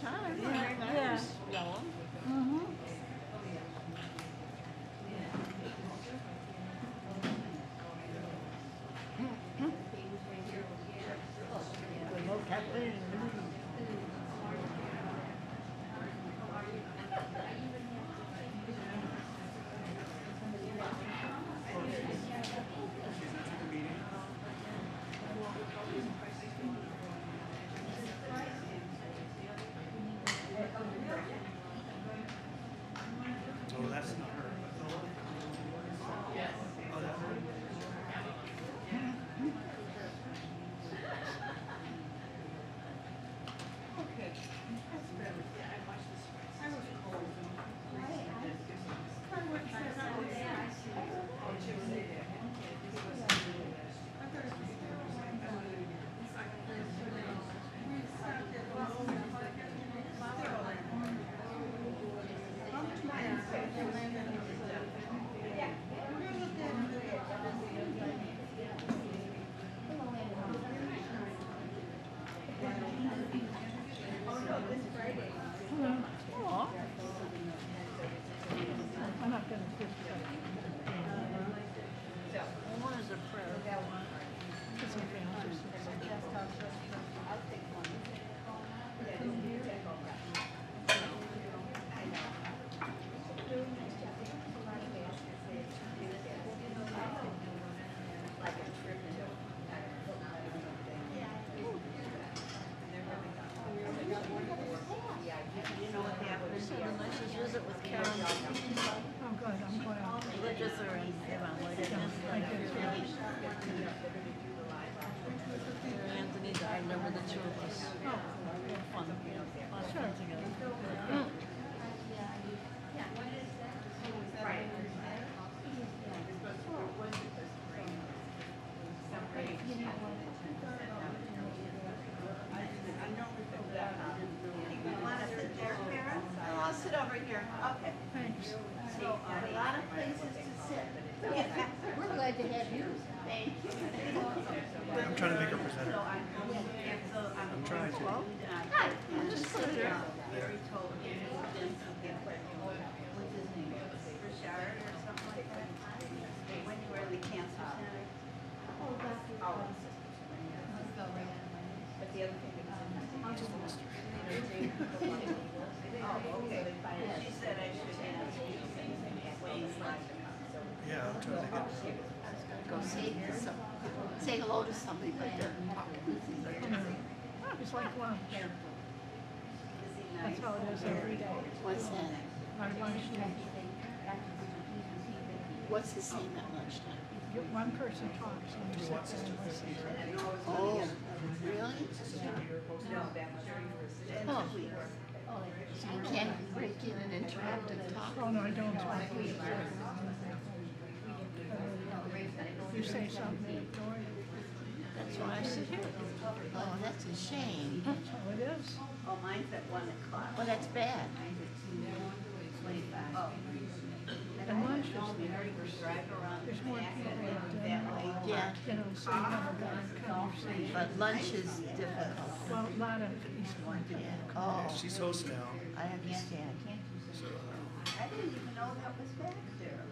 time. Yeah. Yeah. Yellow. Mm-hmm. Remote caffeine. Oh, that's not her. Oh, that's her. Aw. I'm not gonna do One is a prayer. it's okay, I'll just sit. Just had the nicest visit with Karen. Oh, good, I'm glad. Religious or evangelist. I did too. Anthony died, never the two of us. Oh, We had fun, you know, a lot of sure. fun together. I'll sit over here. Okay. Thanks. So, a lot of places to sit. We're glad to have you. Thank you. I'm trying to make her presenter. I'm trying to. Hi. I'm just sitting here. There. Told him what's his name? Richard or something like that. When you were in the cancer center. Oh, Dr. Oh. But But the other thing is. Oh, okay. She said I should ask you what he's like. Yeah, I'm trying to get. go say hello to somebody, but they're talking. It's like lunch. That's how it is every day. What's that? Our lunch, What's his name at lunchtime? one person talks and you sit there and listen. Oh, really? Oh, so you can't break in and interrupt and talk? Oh, no, I don't talk. You say something, they ignore you. That's why I sit here. Oh, that's a shame. That's how it is. Oh, mine's at 1 o'clock. Well, that's bad. Oh. And lunch is, Drive around there's more people at that dinner, way. Yeah, you know, so you have a better conversation. but lunch is difficult. Well, a lot of East Point people. Oh, She's host now. I understand. So, I didn't even know that was back there.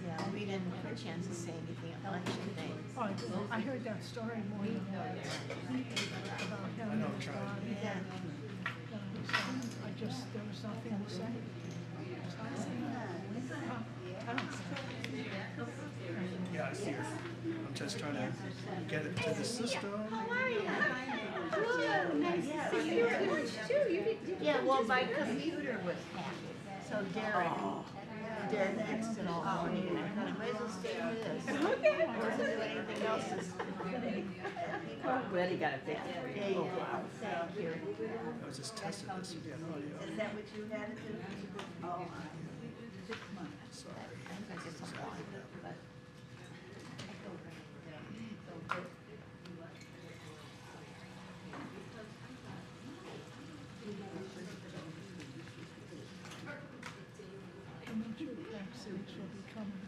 Yeah, we didn't have a chance to say anything at lunch today. Oh, I heard that story more than once about him and his body. Yeah. I just, there was nothing to say. I don't yeah, I see her. I'm just trying to get it to the system. Yeah, well, my computer was hacked, so Derek fixed it all for me. I thought I might as well stay with this. I wasn't doing anything else this morning. Glad he got it fixed. Yeah, you did. Thank you. I was just testing this again audio. Is that what you had to do? Oh, 6 months. Sorry. I just don't want it, but. I'm not sure if vaccines will be coming.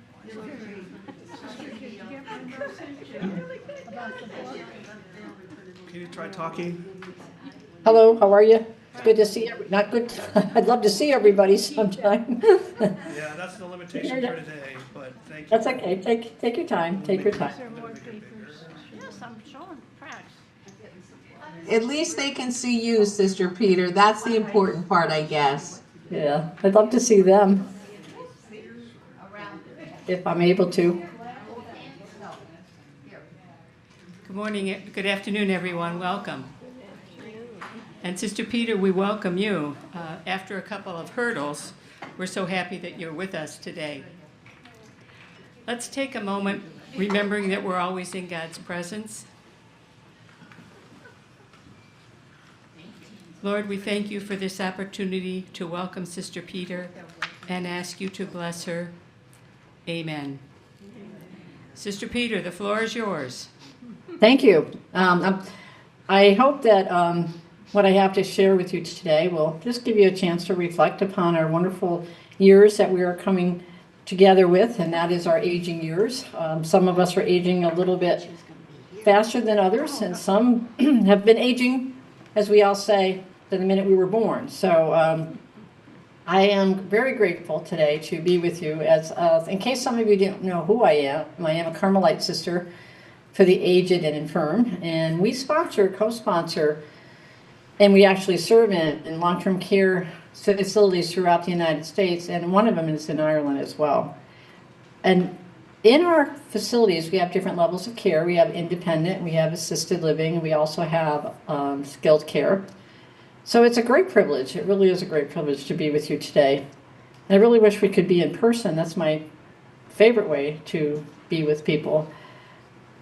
Did you get my message about the book? Can you try talking? Hello, how are you? Good to see, not good, I'd love to see everybody sometime. Yeah, that's the limitation for today, but thank you. That's okay, take your time, take your time. Is there more papers? Yes, I'm showing tracks. At least they can see you, Sister Peter. That's the important part, I guess. Yeah, I'd love to see them. If I'm able to. Good morning, good afternoon, everyone. Welcome. And Sister Peter, we welcome you. After a couple of hurdles, we're so happy that you're with us today. Let's take a moment, remembering that we're always in God's presence. Lord, we thank you for this opportunity to welcome Sister Peter and ask you to bless her. Amen. Sister Peter, the floor is yours. Thank you. I hope that what I have to share with you today will just give you a chance to reflect upon our wonderful years that we are coming together with, and that is our aging years. Some of us are aging a little bit faster than others, and some have been aging, as we all say, to the minute we were born. So I am very grateful today to be with you. As in case some of you didn't know who I am a Carmelite sister for the aged and infirm, and we co-sponsor, and we actually serve in long-term care facilities throughout the United States, and one of them is in Ireland as well. And in our facilities, we have different levels of care. We have independent, we have assisted living, and we also have skilled care. So it's a great privilege. It really is a great privilege to be with you today. And I really wish we could be in person. That's my favorite way to be with people.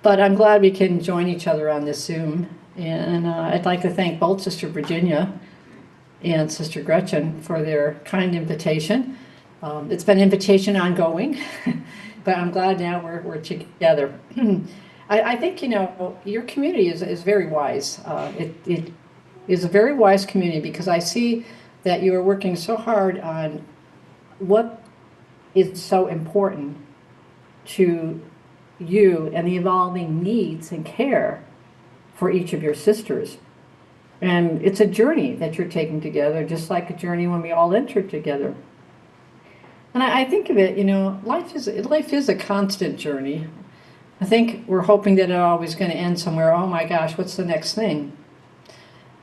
But I'm glad we can join each other on this Zoom. And I'd like to thank both Sister Virginia and Sister Gretchen for their kind invitation. It's been invitation ongoing, but I'm glad now we're together. I think, your community is very wise. It is a very wise community because I see that you are working so hard on what is so important to you and the evolving needs and care for each of your sisters. And it's a journey that you're taking together, just like a journey when we all entered together. And I think of it, life is a constant journey. I think we're hoping that it's always going to end somewhere. Oh my gosh, what's the next thing?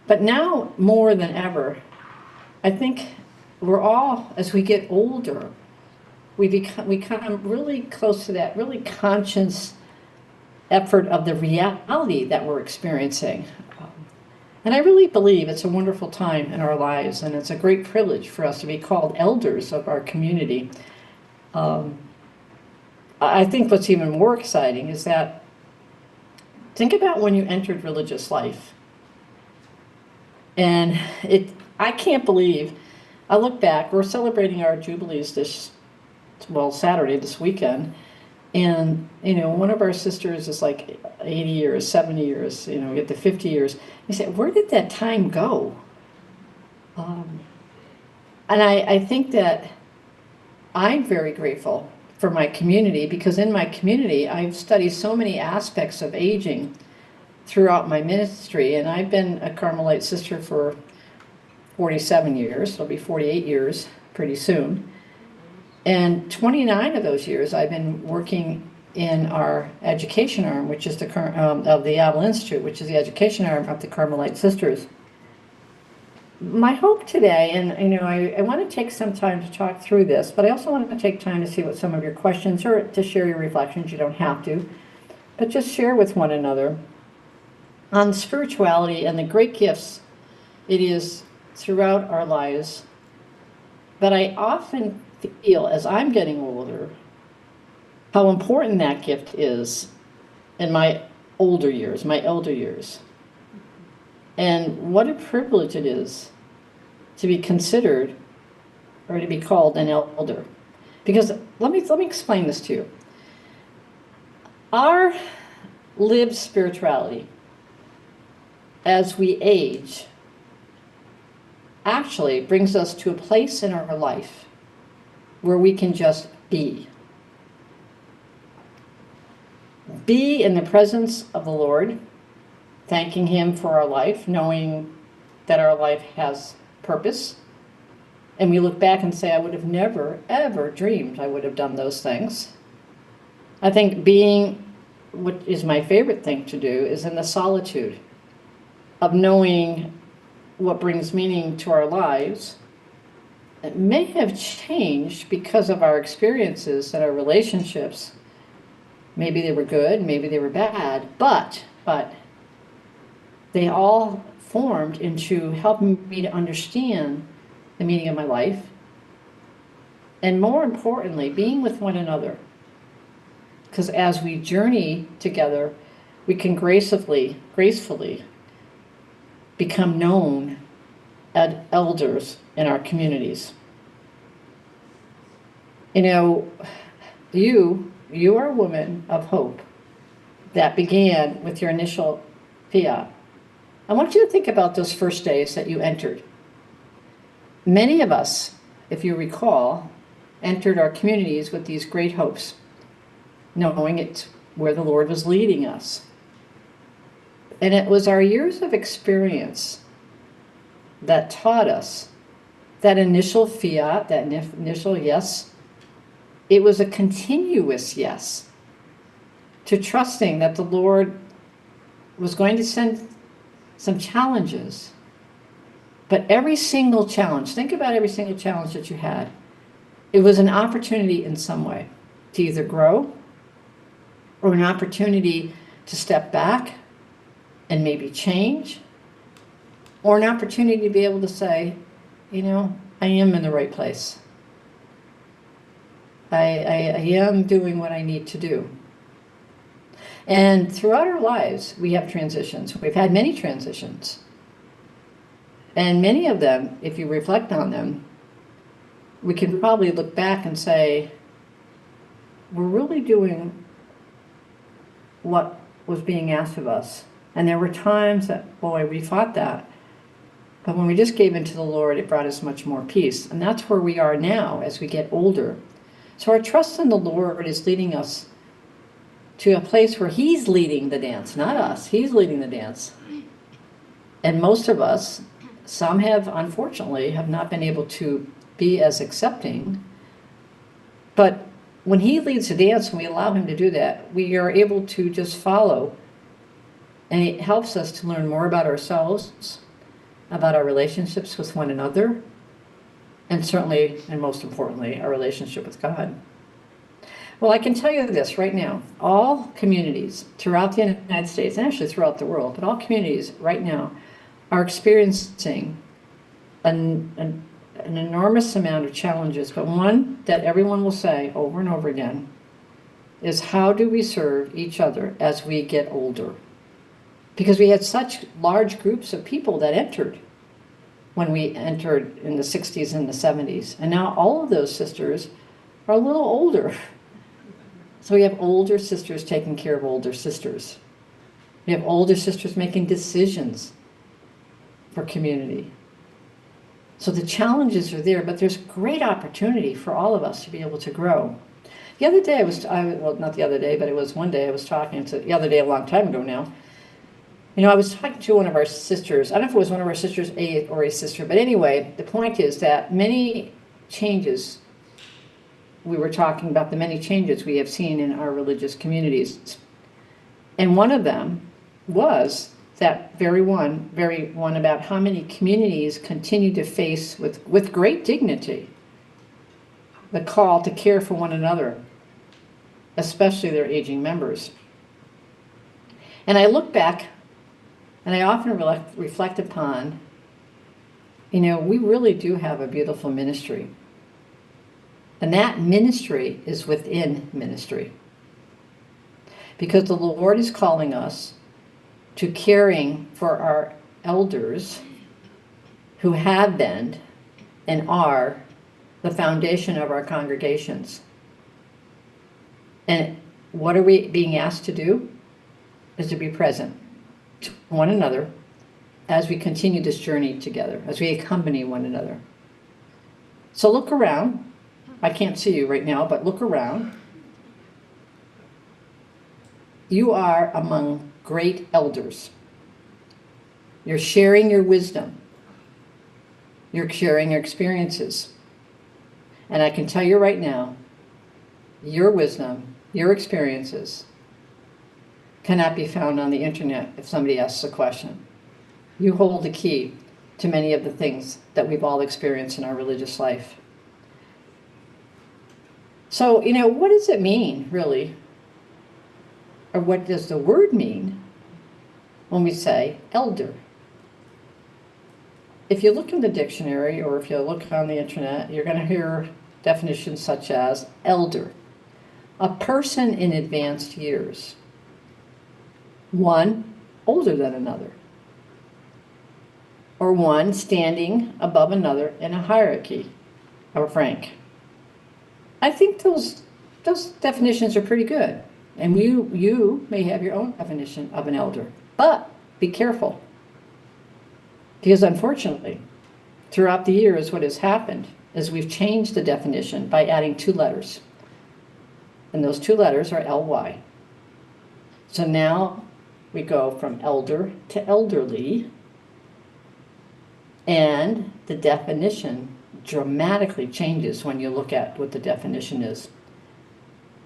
But now more than ever, I think we're all, as we get older, we come really close to that really conscious effort of the reality that we're experiencing. And I really believe it's a wonderful time in our lives, and it's a great privilege for us to be called elders of our community. I think what's even more exciting is that, think about when you entered religious life. And I can't believe, I look back, we're celebrating our Jubilees Saturday, this weekend. And, one of our sisters is like 80 years, 70 years, we get to 50 years. I said, where did that time go? And I think that I'm very grateful for my community, because in my community, I've studied so many aspects of aging throughout my ministry. And I've been a Carmelite sister for 47 years. It'll be 48 years pretty soon. And 29 of those years, I've been working in our education arm, which is of the Avil Institute, which is the education arm of the Carmelite Sisters. My hope today, and I want to take some time to talk through this, but I also want to take time to see what some of your questions or to share your reflections. You don't have to, but just share with one another on spirituality and the great gifts it is throughout our lives. But I often feel, as I'm getting older, how important that gift is in my elder years. And what a privilege it is to be considered or to be called an elder. Because let me explain this to you. Our lived spirituality as we age actually brings us to a place in our life where we can just be. Be in the presence of the Lord, thanking Him for our life, knowing that our life has purpose. And we look back and say, I would have never, ever dreamed I would have done those things. I think being, what is my favorite thing to do, is in the solitude of knowing what brings meaning to our lives. It may have changed because of our experiences and our relationships. Maybe they were good, maybe they were bad, but they all formed into helping me to understand the meaning of my life, and more importantly, being with one another. Because as we journey together, we can gracefully become known as elders in our communities. You know, you are a woman of hope that began with your initial fiat. I want you to think about those first days that you entered. Many of us, if you recall, entered our communities with these great hopes, knowing it's where the Lord was leading us. And it was our years of experience that taught us that initial fiat, that initial yes. It was a continuous yes to trusting that the Lord was going to send some challenges. But every single challenge, think about every single challenge that you had. It was an opportunity in some way to either grow or an opportunity to step back and maybe change, or an opportunity to be able to say, you know, I am in the right place. I am doing what I need to do. And throughout our lives, we have transitions. We've had many transitions. And many of them, if you reflect on them, we can probably look back and say, we're really doing what was being asked of us. And there were times that, boy, we fought that. But when we just gave into the Lord, it brought us much more peace. And that's where we are now as we get older. So our trust in the Lord is leading us to a place where He's leading the dance, not us. He's leading the dance. And most of us, some have, unfortunately, have not been able to be as accepting. But when He leads the dance and we allow Him to do that, we are able to just follow. And it helps us to learn more about ourselves, about our relationships with one another, and certainly, and most importantly, our relationship with God. Well, I can tell you this right now. All communities throughout the United States, and actually throughout the world, but all communities right now are experiencing an enormous amount of challenges, but one that everyone will say over and over again is, how do we serve each other as we get older? Because we had such large groups of people that entered when we entered in the 60s and the 70s. And now all of those sisters are a little older. So we have older sisters taking care of older sisters. We have older sisters making decisions for community. So the challenges are there, but there's great opportunity for all of us to be able to grow. The other day well, not the other day, but it was one day I was talking to, the other day, a long time ago now, you know, I was talking to one of our sisters. I don't know if it was one of our sisters or a sister, but anyway, the point is that many changes, we were talking about the many changes we have seen in our religious communities. And one of them was that very one about how many communities continue to face with great dignity the call to care for one another, especially their aging members. And I look back and I often reflect upon, you know, we really do have a beautiful ministry. And that ministry is within ministry. Because the Lord is calling us to caring for our elders who have been and are the foundation of our congregations. And what are we being asked to do? Is to be present to one another as we continue this journey together, as we accompany one another. So look around. I can't see you right now, but look around. You are among great elders. You're sharing your wisdom. You're sharing your experiences. And I can tell you right now, your wisdom, your experiences cannot be found on the internet if somebody asks a question. You hold the key to many of the things that we've all experienced in our religious life. So, what does it mean, really? Or what does the word mean when we say elder? If you look in the dictionary or if you look on the internet, you're going to hear definitions such as elder, a person in advanced years, one older than another, or one standing above another in a hierarchy of rank. I think those definitions are pretty good. And you may have your own definition of an elder, but be careful. Because unfortunately, throughout the years, what has happened is we've changed the definition by adding 2 letters. And those 2 letters are LY. So now we go from elder to elderly, and the definition dramatically changes when you look at what the definition is.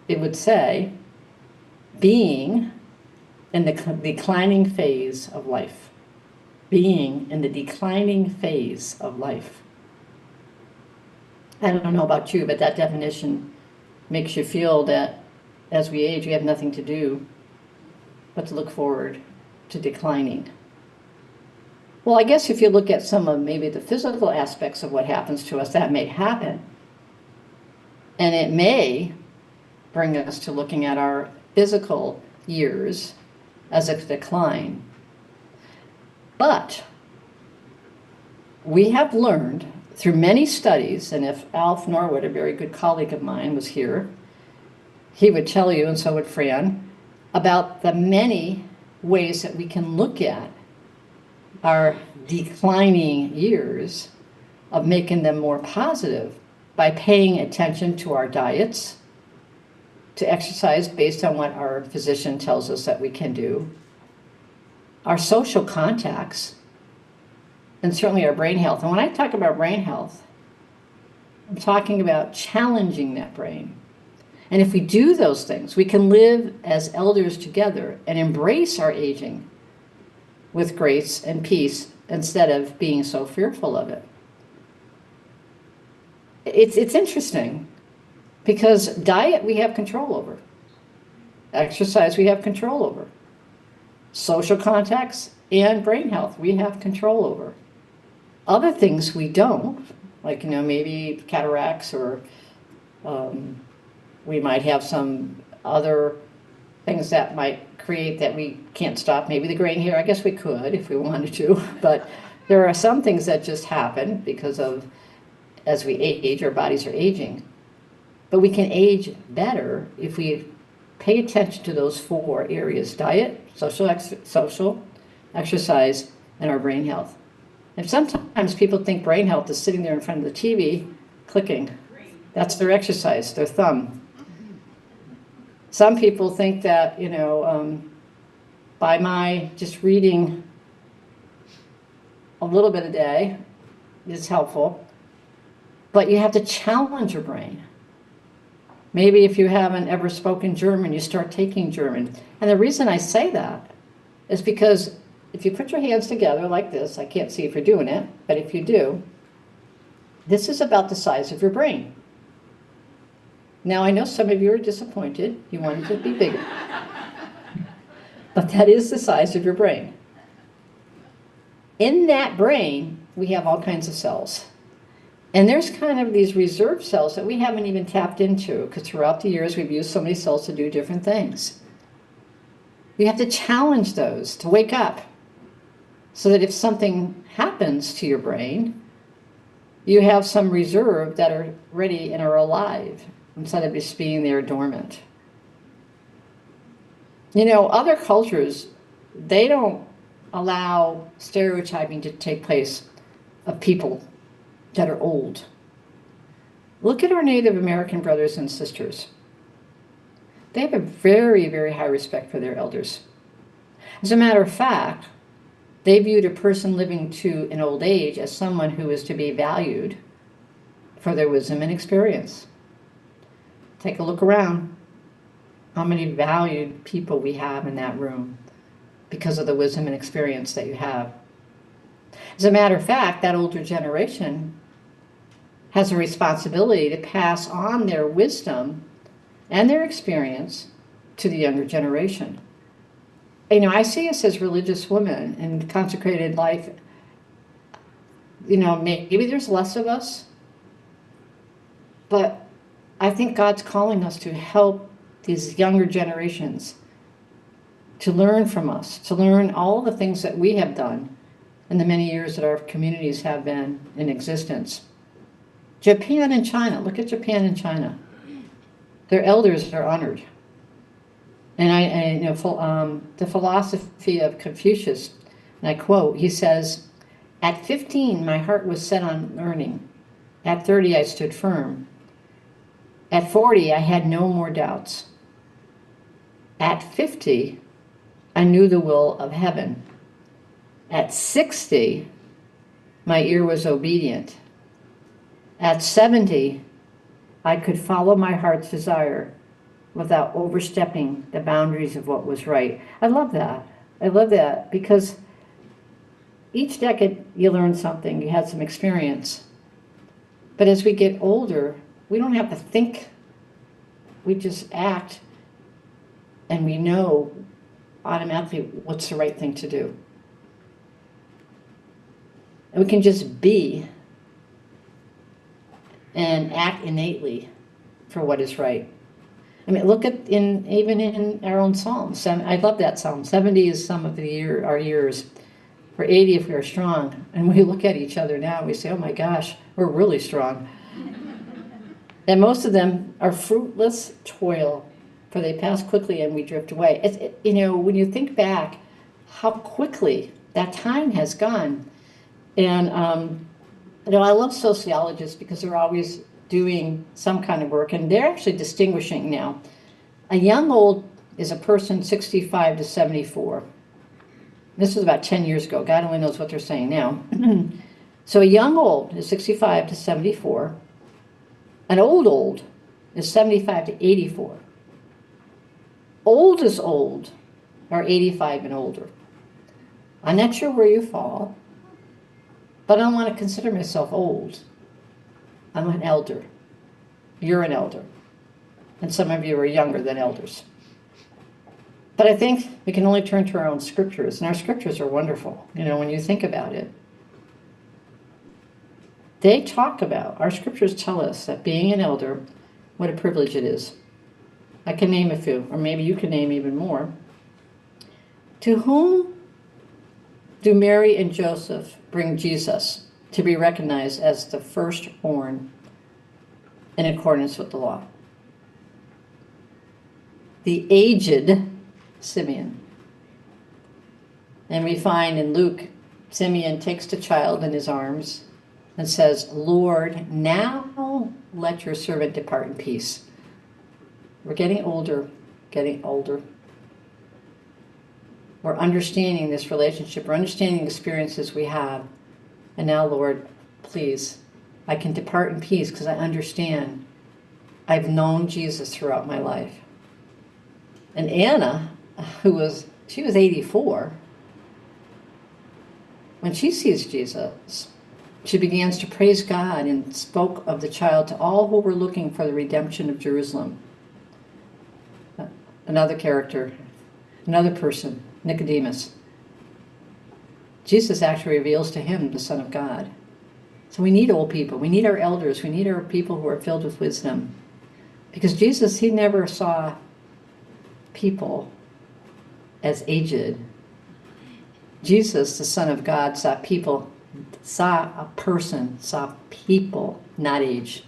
It would say, being in the declining phase of life. Being in the declining phase of life. I don't know about you, but that definition makes you feel that as we age, we have nothing to do but to look forward to declining. Well, I guess if you look at some of maybe the physical aspects of what happens to us, that may happen. And it may bring us to looking at our physical years as a decline. But we have learned through many studies, and if Alf Norwood, a very good colleague of mine, was here, he would tell you, and so would Fran, about the many ways that we can look at our declining years of making them more positive by paying attention to our diets, to exercise based on what our physician tells us that we can do, our social contacts, and certainly our brain health. And when I talk about brain health, I'm talking about challenging that brain. And if we do those things, we can live as elders together and embrace our aging with grace and peace instead of being so fearful of it. It's interesting because diet we have control over. Exercise we have control over. Social contacts and brain health we have control over. Other things we don't, like maybe cataracts, or we might have some other things that might create that we can't stop. Maybe the graying hair, I guess we could if we wanted to, but there are some things that just happen because of, as we age, our bodies are aging. But we can age better if we pay attention to those 4 areas: diet, social exercise, and our brain health. And sometimes people think brain health is sitting there in front of the TV clicking. That's their exercise, their thumb. Some people think that, by my just reading a little bit a day is helpful, but you have to challenge your brain. Maybe if you haven't ever spoken German, you start taking German. And the reason I say that is because if you put your hands together like this, I can't see if you're doing it, but if you do, this is about the size of your brain. Now, I know some of you are disappointed. You want it to be bigger. But that is the size of your brain. In that brain, we have all kinds of cells. And there's kind of these reserve cells that we haven't even tapped into, because throughout the years we've used so many cells to do different things. You have to challenge those to wake up, so that if something happens to your brain, you have some reserve that are ready and are alive, instead of just being there dormant. Other cultures, they don't allow stereotyping to take place of people that are old. Look at our Native American brothers and sisters. They have a very, very high respect for their elders. As a matter of fact, They viewed a person living to an old age as someone who is to be valued for their wisdom and experience. Take a look around. How many valued people we have in that room because of the wisdom and experience that you have. As a matter of fact, that older generation has a responsibility to pass on their wisdom and their experience to the younger generation. You know, I see us as religious women in consecrated life. You know, maybe there's less of us, but I think God's calling us to help these younger generations to learn from us, to learn all the things that we have done in the many years that our communities have been in existence. Japan and China, look at Japan and China. Their elders are honored. And the philosophy of Confucius, and I quote, he says, "At 15, my heart was set on learning. At 30, I stood firm. At 40, I had no more doubts. At 50, I knew the will of heaven. At 60, my ear was obedient. At 70, I could follow my heart's desire without overstepping the boundaries of what was right." I love that. I love that because each decade you learn something, you had some experience. But as we get older, we don't have to think. We just act and we know automatically what's the right thing to do. And we can just be and act innately for what is right. I mean, look at even in our own Psalms. I love that Psalm. 70 is some of our years. Or 80 if we are strong. And we look at each other now, we say, oh my gosh, we're really strong. And most of them are fruitless toil, for they pass quickly and we drift away. You know, when you think back, how quickly that time has gone. And, you know, I love sociologists because they're always doing some kind of work, and they're actually distinguishing now. A young old is a person 65 to 74. This was about 10 years ago. God only knows what they're saying now. So a young old is 65 to 74. An old is 75 to 84. Old is old are 85 and older. I'm not sure where you fall, but I don't want to consider myself old. I'm an elder. You're an elder. And some of you are younger than elders. But I think we can only turn to our own scriptures, and our scriptures are wonderful, you know, when you think about it. They talk about, our scriptures tell us that being an elder, what a privilege it is. I can name a few, or maybe you can name even more. To whom do Mary and Joseph bring Jesus to be recognized as the firstborn in accordance with the law? The aged Simeon. And we find in Luke, Simeon takes the child in his arms and says, "Lord, now let your servant depart in peace." We're getting older, getting older. We're understanding this relationship. We're understanding the experiences we have. And now, Lord, please, I can depart in peace because I understand I've known Jesus throughout my life. And Anna, she was 84. When she sees Jesus, she begins to praise God and spoke of the child to all who were looking for the redemption of Jerusalem. Another character, another person, Nicodemus. Jesus actually reveals to him the Son of God. So we need old people. We need our elders. We need our people who are filled with wisdom. Because Jesus, he never saw people as aged. Jesus, the Son of God, saw people, saw a person, saw people, not age.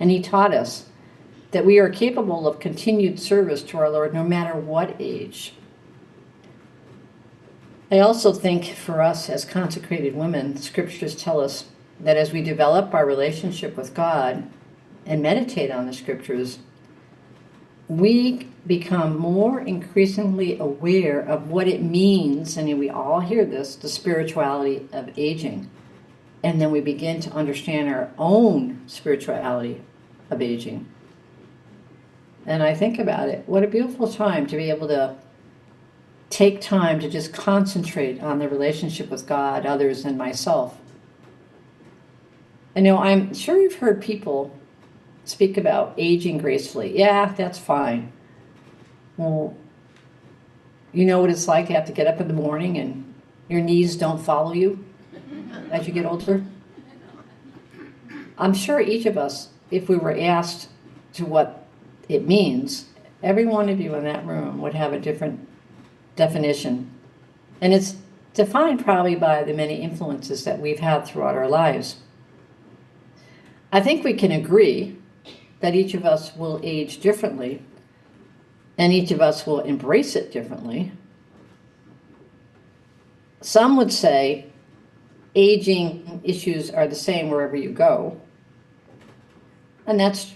And he taught us that we are capable of continued service to our Lord no matter what age. I also think for us as consecrated women, scriptures tell us that as we develop our relationship with God and meditate on the scriptures, we become more increasingly aware of what it means, and we all hear this, the spirituality of aging. And then we begin to understand our own spirituality of aging. And I think about it, what a beautiful time to be able to take time to just concentrate on the relationship with God, others, and myself. And I'm sure you've heard people speak about aging gracefully. Yeah, that's fine. Well, you know what it's like to have to get up in the morning and your knees don't follow you as you get older? I'm sure each of us, if we were asked to what it means, every one of you in that room would have a different definition. And it's defined probably by the many influences that we've had throughout our lives. I think we can agree that each of us will age differently, and each of us will embrace it differently. Some would say aging issues are the same wherever you go. And that's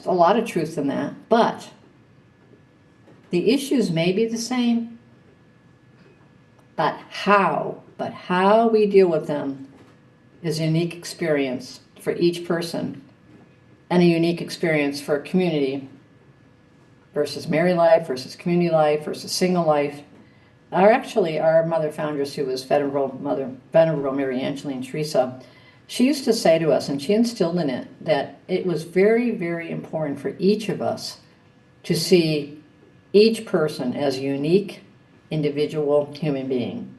a lot of truth in that. But the issues may be the same, but how we deal with them is a unique experience for each person and a unique experience for a community versus married life, versus community life, versus single life. Our mother foundress, who was Venerable Mary Angeline Teresa, she used to say to us, and she instilled in it, that it was very, very important for each of us to see each person as a unique, individual human being.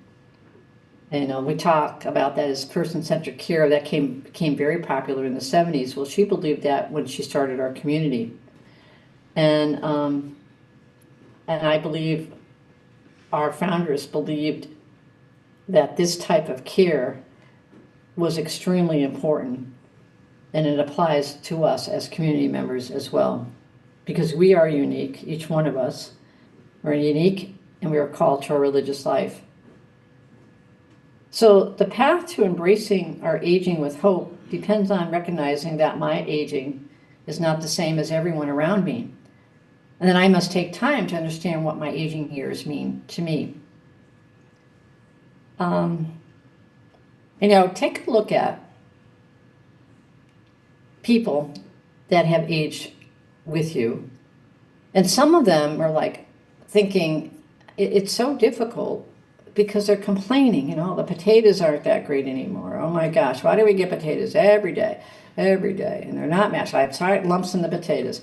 And we talk about that as person-centered care. That became very popular in the 70s. Well, she believed that when she started our community. And I believe our founders believed that this type of care was extremely important, and it applies to us as community members as well, because we are unique, each one of us. We're unique, and we are called to our religious life. So the path to embracing our aging with hope depends on recognizing that my aging is not the same as everyone around me. And then I must take time to understand what my aging years mean to me. Take a look at people that have aged with you. And some of them are like thinking it's so difficult because they're complaining, the potatoes aren't that great anymore. Oh my gosh, why do we get potatoes every day? And they're not mashed. I have tight lumps in the potatoes.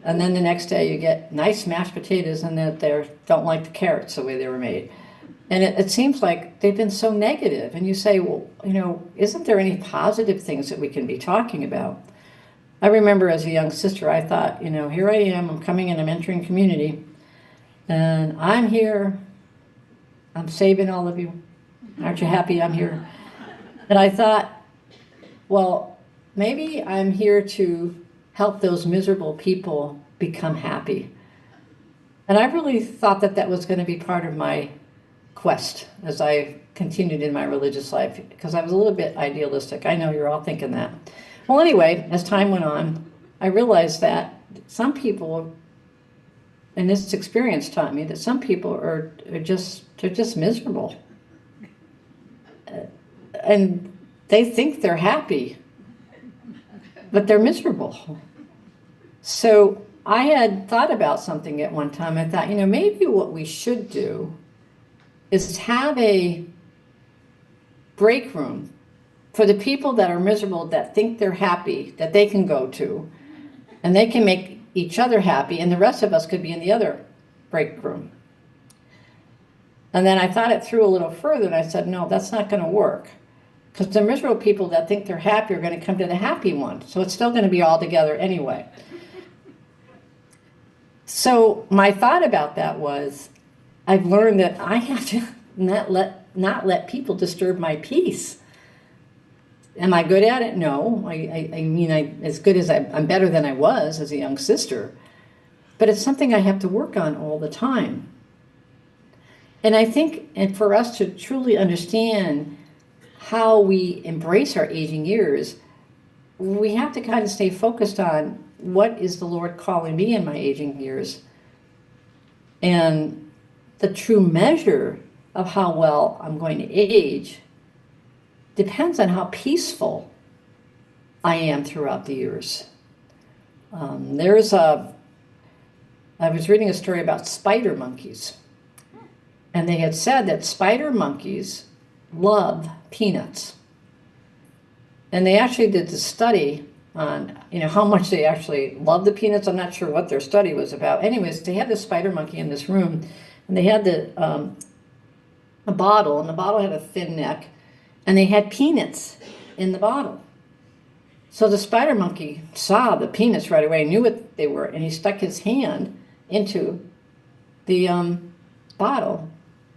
And then the next day you get nice mashed potatoes, and they don't like the carrots the way they were made. And it seems like they've been so negative. And you say, well, isn't there any positive things that we can be talking about? I remember as a young sister, I thought, here I am, I'm coming and I'm entering community, and I'm here, I'm saving all of you. Aren't you happy I'm here? And I thought, well, maybe I'm here to help those miserable people become happy. And I really thought that was going to be part of my quest as I continued in my religious life, because I was a little bit idealistic. I know you're all thinking that. Well, anyway, as time went on, I realized that some people, and this experience taught me that some people are just miserable. And they think they're happy, but they're miserable. So I had thought about something at one time. I thought, maybe what we should do is have a break room for the people that are miserable, that think they're happy, that they can go to, and they can make each other happy, and the rest of us could be in the other break room. And then I thought it through a little further, and I said, no, that's not going to work, because the miserable people that think they're happy are going to come to the happy one, so it's still going to be all together anyway. So my thought about that was, I've learned that I have to not let people disturb my peace. Am I good at it? No. I'm better than I was as a young sister. But it's something I have to work on all the time. And I think, and for us to truly understand how we embrace our aging years, we have to kind of stay focused on what is the Lord calling me in my aging years? And the true measure of how well I'm going to age depends on how peaceful I am throughout the years. I was reading a story about spider monkeys, and they had said that spider monkeys love peanuts. And they actually did the study on, how much they actually love the peanuts. I'm not sure what their study was about. Anyways, they had this spider monkey in this room, and they had a bottle, and the bottle had a thin neck, and they had peanuts in the bottle. So the spider monkey saw the peanuts right away, knew what they were, and he stuck his hand into the bottle,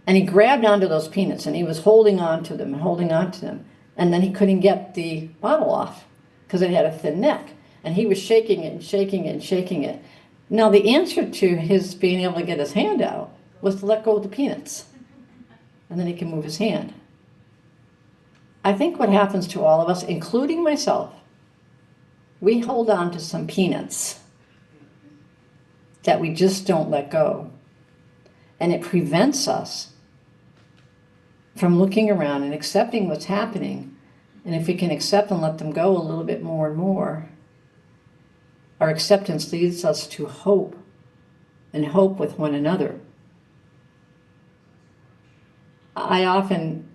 and he grabbed onto those peanuts, and he was holding on to them and holding on to them, and then he couldn't get the bottle off because it had a thin neck, and he was shaking it and shaking it and shaking it. Now the answer to his being able to get his hand out was to let go of the peanuts, and then he can move his hand. I think what happens to all of us, including myself, we hold on to some peanuts that we just don't let go. And it prevents us from looking around and accepting what's happening. And if we can accept and let them go a little bit more and more, our acceptance leads us to hope, and hope with one another. I often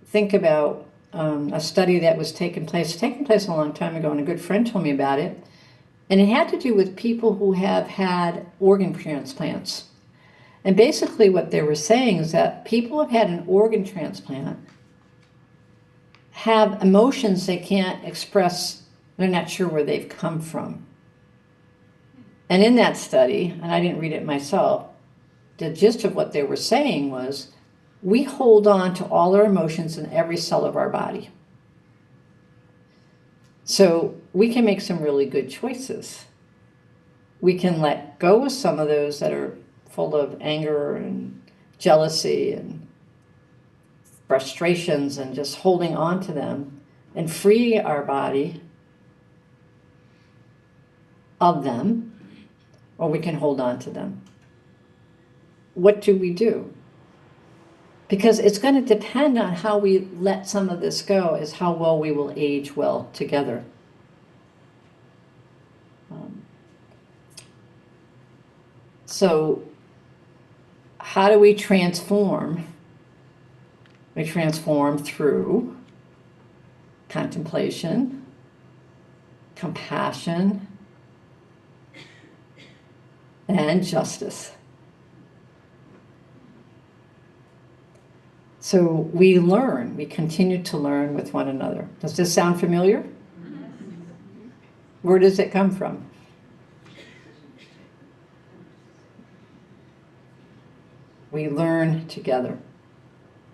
think about a study that was taking place a long time ago, and a good friend told me about it. And it had to do with people who have had organ transplants. And basically what they were saying is that people who have had an organ transplant have emotions they can't express. They're not sure where they've come from. And in that study, and I didn't read it myself, the gist of what they were saying was, we hold on to all our emotions in every cell of our body. So we can make some really good choices. We can let go of some of those that are full of anger and jealousy and frustrations and just holding on to them, and free our body of them, or we can hold on to them. What do we do? Because it's going to depend on how we let some of this go, is how well we will age well together. So how do we transform? We transform through contemplation, compassion, and justice. So we learn, we continue to learn with one another. Does this sound familiar? Where does it come from? We learn together.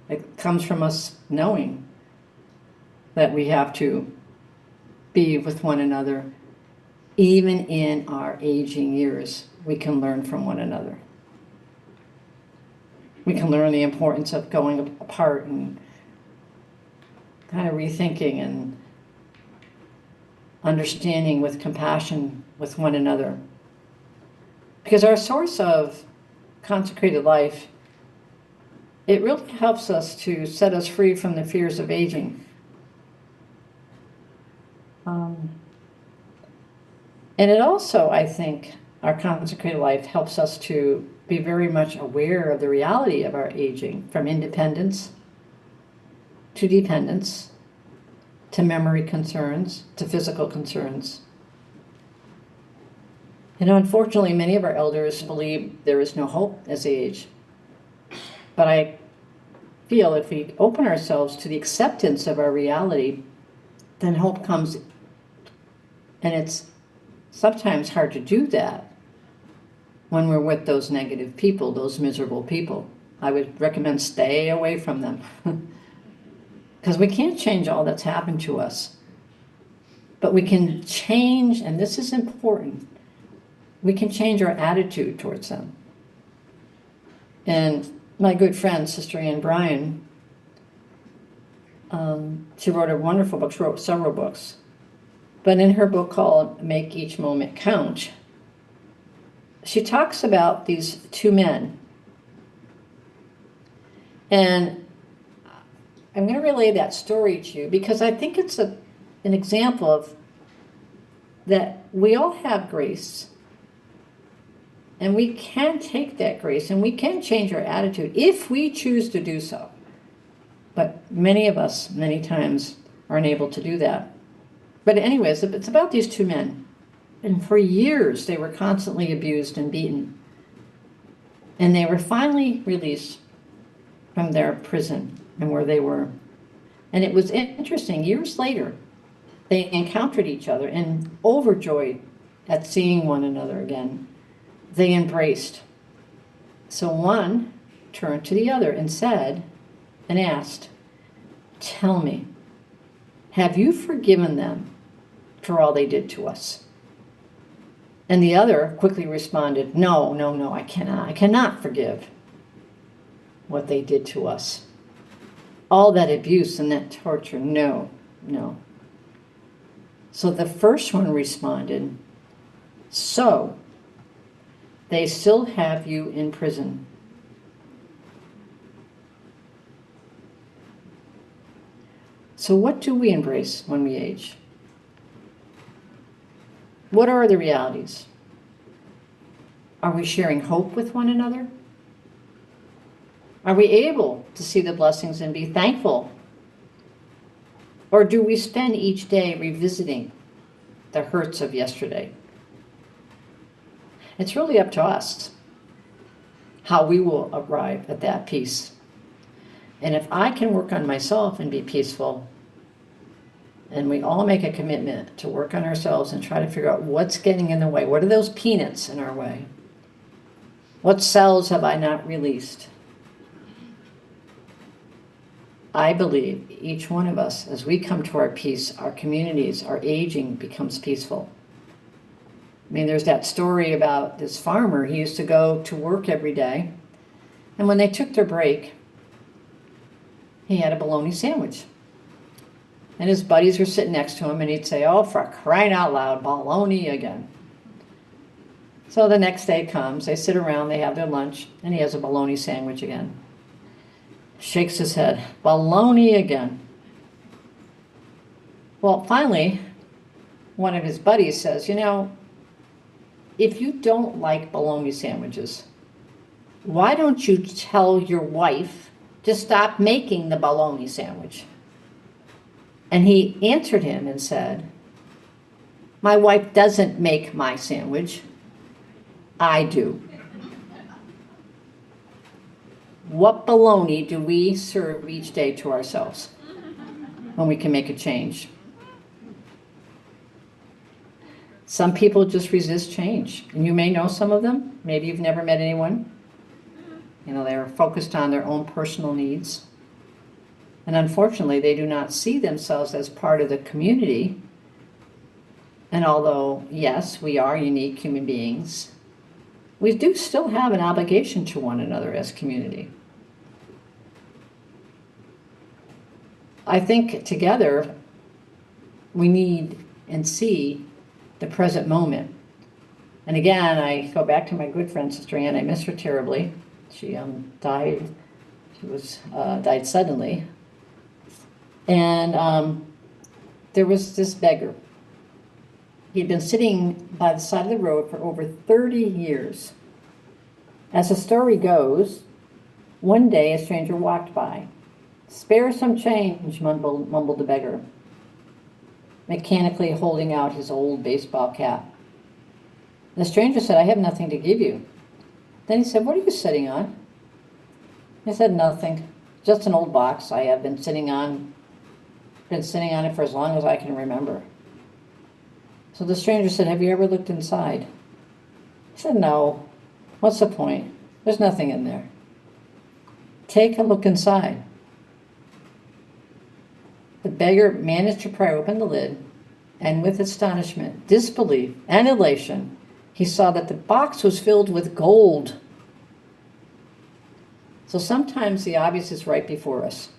It comes from us knowing that we have to be with one another. Even in our aging years, we can learn from one another. We can learn the importance of going apart and kind of rethinking and understanding with compassion with one another. Because our source of consecrated life, it really helps us to set us free from the fears of aging. And it also, I think, our consecrated life helps us to be very much aware of the reality of our aging, from independence to dependence, to memory concerns, to physical concerns. Unfortunately, many of our elders believe there is no hope as they age. But I feel if we open ourselves to the acceptance of our reality, then hope comes. And it's sometimes hard to do that when we're with those negative people, those miserable people. I would recommend stay away from them. Because we can't change all that's happened to us. But we can change, and this is important, we can change our attitude towards them. And my good friend, Sister Ann Bryan, she wrote a wonderful book. She wrote several books. But in her book called Make Each Moment Count, she talks about these two men. And I'm going to relay that story to you because I think it's an example of that we all have grace. And we can take that grace and we can change our attitude if we choose to do so. But many of us, many times, are unable to do that. But anyways, it's about these two men. And for years, they were constantly abused and beaten. And they were finally released from their prison and where they were. And it was interesting, years later, they encountered each other and overjoyed at seeing one another again. They embraced. So one turned to the other and said, and asked, "Tell me, have you forgiven them for all they did to us?" And the other quickly responded, "No, no, no, I cannot. I cannot forgive what they did to us. All that abuse and that torture, no, no." So the first one responded, "So they still have you in prison." So what do we embrace when we age? What are the realities? Are we sharing hope with one another? Are we able to see the blessings and be thankful? Or do we spend each day revisiting the hurts of yesterday? It's really up to us how we will arrive at that peace. And if I can work on myself and be peaceful, and we all make a commitment to work on ourselves and try to figure out what's getting in the way, what are those peanuts in our way? What cells have I not released? I believe each one of us, as we come to our peace, our communities, our aging becomes peaceful. I mean, there's that story about this farmer. He used to go to work every day, and when they took their break, he had a bologna sandwich. And his buddies were sitting next to him, and he'd say, "Oh, for crying out loud, bologna again." So the next day comes, they sit around, they have their lunch, and he has a bologna sandwich again. Shakes his head, "Bologna again." Well, finally, one of his buddies says, "You know, if you don't like bologna sandwiches, why don't you tell your wife to stop making the bologna sandwich?" And he answered him and said, "My wife doesn't make my sandwich. I do." What bologna do we serve each day to ourselves when we can make a change? Some people just resist change. And you may know some of them. Maybe you've never met anyone. You know, they're focused on their own personal needs. And unfortunately, they do not see themselves as part of the community. And although, yes, we are unique human beings, we do still have an obligation to one another as community. I think together we need and see the present moment. And again, I go back to my good friend, Sister Ann. I miss her terribly. She died. She was died suddenly. And there was this beggar. He'd been sitting by the side of the road for over 30 years. As the story goes, one day a stranger walked by. "Spare some change," mumbled the beggar, mechanically holding out his old baseball cap. The stranger said, "I have nothing to give you." Then he said, "What are you sitting on?" He said, "Nothing, just an old box I have been sitting on it for as long as I can remember." So the stranger said, "Have you ever looked inside?" He said, "No. What's the point? There's nothing in there." "Take a look inside." The beggar managed to pry open the lid, and with astonishment, disbelief, and elation, he saw that the box was filled with gold. So sometimes the obvious is right before us.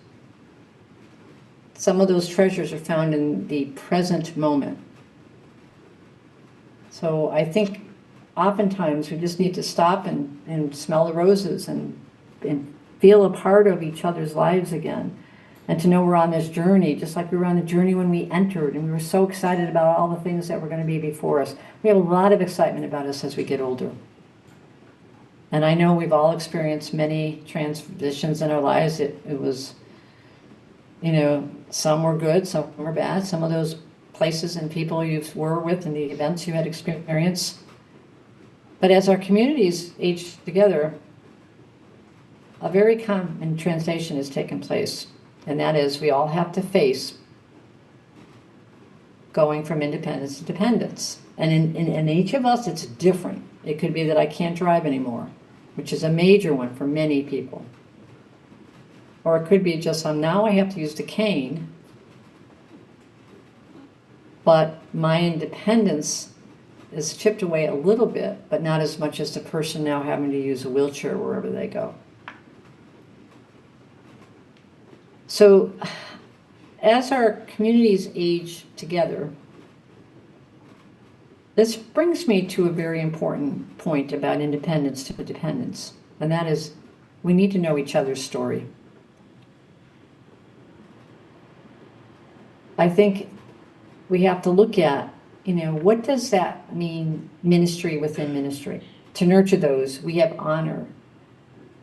Some of those treasures are found in the present moment. So I think oftentimes we just need to stop and smell the roses and feel a part of each other's lives again. And to know we're on this journey, just like we were on the journey when we entered, and we were so excited about all the things that were going to be before us. We have a lot of excitement about us as we get older. And I know we've all experienced many transitions in our lives. It was, some were good, some were bad. Some of those places and people you were with and the events you had experienced. But as our communities age together, a very common translation has taken place. And that is, we all have to face going from independence to dependence. And in each of us, it's different. It could be that I can't drive anymore, which is a major one for many people. Or it could be just, now I have to use the cane, but my independence is chipped away a little bit, but not as much as the person now having to use a wheelchair wherever they go. So as our communities age together, this brings me to a very important point about independence to dependence, and that is we need to know each other's story. I think we have to look at, what does that mean, ministry within ministry? To nurture those, we have honor,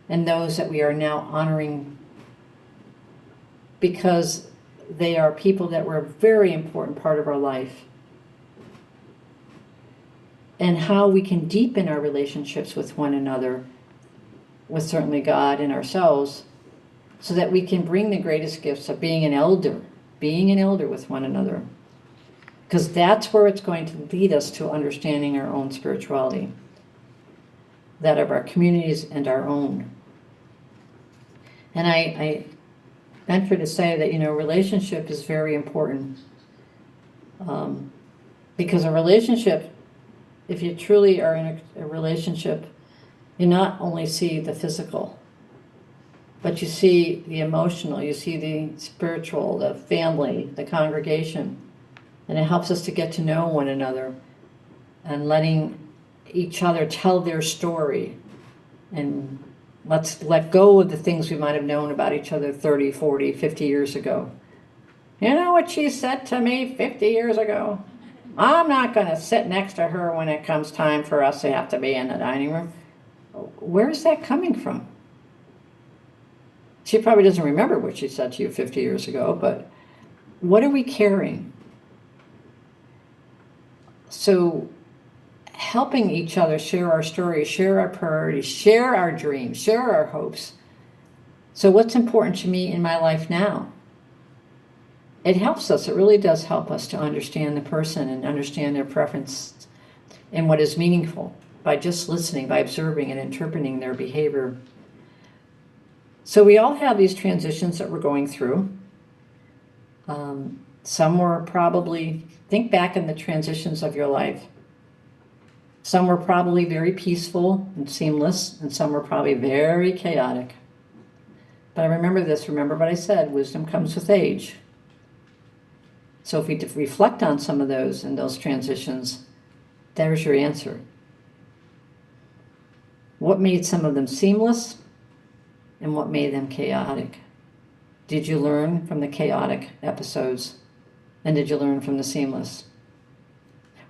and those that we are now honoring because they are people that were a very important part of our life. And how we can deepen our relationships with one another, with certainly God and ourselves, so that we can bring the greatest gifts of being an elder with one another. Because that's where it's going to lead us to understanding our own spirituality, that of our communities and our own. And I venture to say that, relationship is very important. Because a relationship, if you truly are in a relationship, you not only see the physical, but you see the emotional, you see the spiritual, the family, the congregation. And it helps us to get to know one another and letting each other tell their story. And let's let go of the things we might have known about each other 30, 40, 50 years ago. You know what she said to me 50 years ago? I'm not going to sit next to her when it comes time for us to have to be in the dining room. Where's that coming from? She probably doesn't remember what she said to you 50 years ago, but what are we carrying? So helping each other share our stories, share our priorities, share our dreams, share our hopes. So what's important to me in my life now? It helps us, it really does help us to understand the person and understand their preference and what is meaningful by just listening, by observing and interpreting their behavior. So we all have these transitions that we're going through. Some were probably, think back in the transitions of your life. Some were probably very peaceful and seamless, and some were probably very chaotic. But I remember this, remember what I said, wisdom comes with age. So if we reflect on some of those and those transitions, there's your answer. What made some of them seamless and what made them chaotic? Did you learn from the chaotic episodes? And did you learn from the seamless?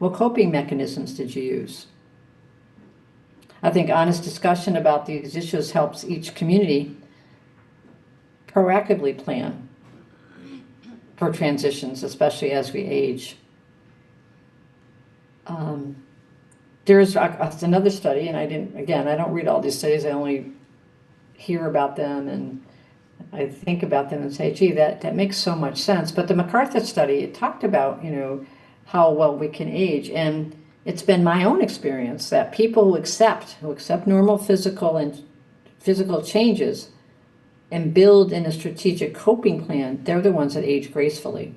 What coping mechanisms did you use? I think honest discussion about these issues helps each community proactively plan for transitions, especially as we age. There's another study, and I don't read all these studies, I only hear about them and I think about them and say, gee, that makes so much sense. But the MacArthur study, it talked about, how well we can age. And it's been my own experience that people who accept normal physical changes and build in a strategic coping plan, they're the ones that age gracefully.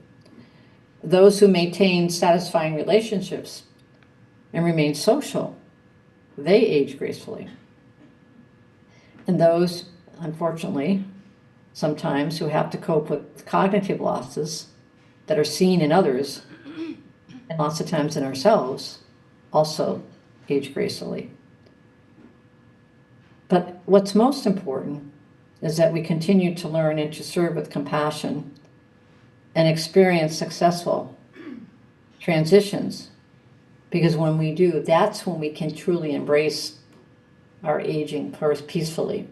Those who maintain satisfying relationships and remain social, they age gracefully. And those, unfortunately, sometimes who have to cope with cognitive losses that are seen in others, and lots of times in ourselves, also age gracefully. But what's most important is that we continue to learn and to serve with compassion and experience successful transitions. Because when we do, that's when we can truly embrace our aging peacefully.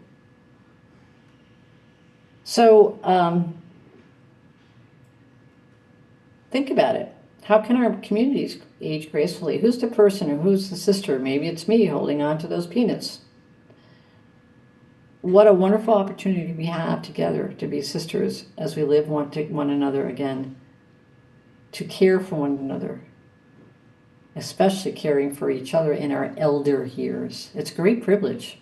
So think about it. How can our communities age gracefully? Who's the person or who's the sister? Maybe it's me holding on to those peanuts. What a wonderful opportunity we have together to be sisters as we live one another again, to care for one another, especially caring for each other in our elder years. It's a great privilege.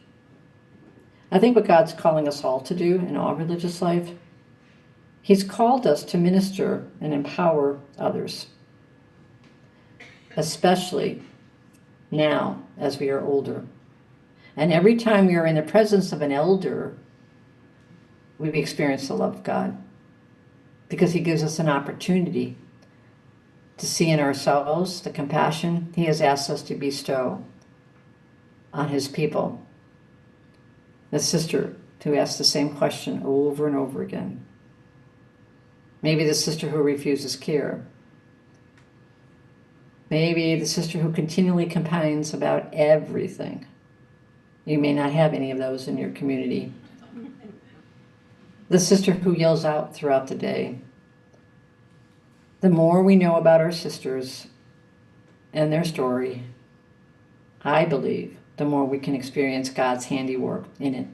I think what God's calling us all to do in all religious life, He's called us to minister and empower others, especially now as we are older. And every time we are in the presence of an elder, we experience the love of God, because He gives us an opportunity to see in ourselves the compassion He has asked us to bestow on His people. The sister who asks the same question over and over again. Maybe the sister who refuses care. Maybe the sister who continually complains about everything. You may not have any of those in your community. The sister who yells out throughout the day. The more we know about our sisters and their story, I believe, the more we can experience God's handiwork in it.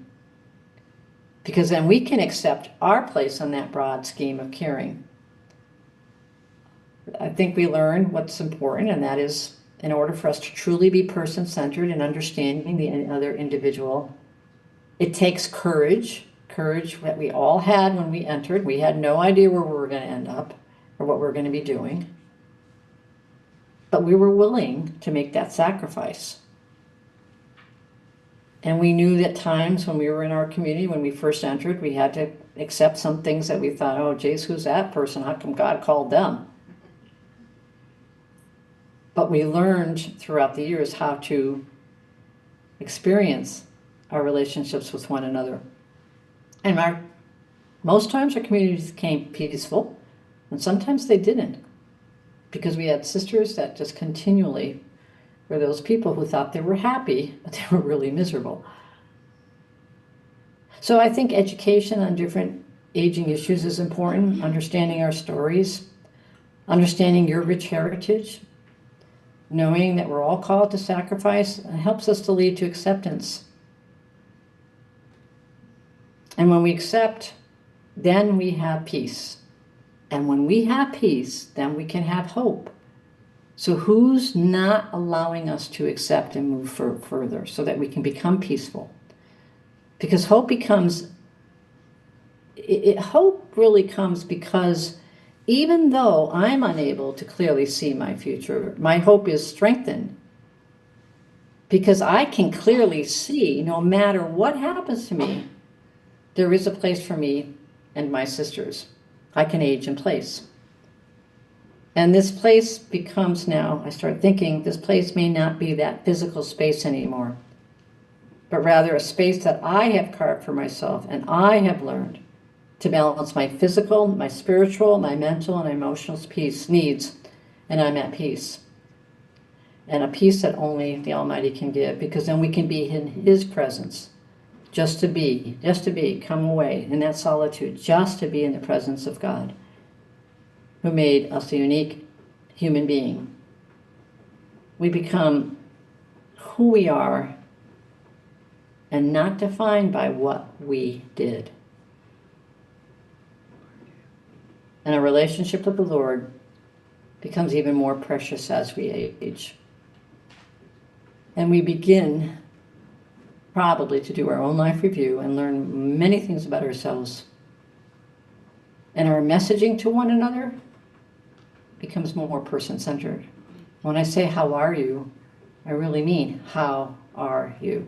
Because then we can accept our place on that broad scheme of caring. I think we learn what's important, and that is, in order for us to truly be person-centered and understanding the other individual, it takes courage that we all had when we entered. We had no idea where we were going to end up or what we were going to be doing. But we were willing to make that sacrifice. And we knew that times when we were in our community, when we first entered, we had to accept some things that we thought, oh, geez, who's that person? How come God called them? But we learned throughout the years how to experience our relationships with one another. And most times our communities became peaceful, and sometimes they didn't, because we had sisters that just continually were those people who thought they were happy, but they were really miserable. So I think education on different aging issues is important, understanding our stories, understanding your rich heritage, knowing that we're all called to sacrifice, helps us to lead to acceptance. And when we accept, then we have peace. And when we have peace, then we can have hope. So who's not allowing us to accept and move further so that we can become peaceful? Because hope hope really comes because even though I'm unable to clearly see my future, my hope is strengthened. Because I can clearly see, no matter what happens to me, there is a place for me and my sisters. I can age in place. And this place becomes now, I start thinking, this place may not be that physical space anymore, but rather a space that I have carved for myself, and I have learned to balance my physical, my spiritual, my mental, and emotional needs, and I'm at peace. And a peace that only the Almighty can give, because then we can be in His presence, just to be, come away in that solitude, just to be in the presence of God, who made us a unique human being. We become who we are and not defined by what we did. And our relationship with the Lord becomes even more precious as we age. And we begin probably to do our own life review and learn many things about ourselves. And our messaging to one another becomes more person-centered. When I say, how are you? I really mean, how are you?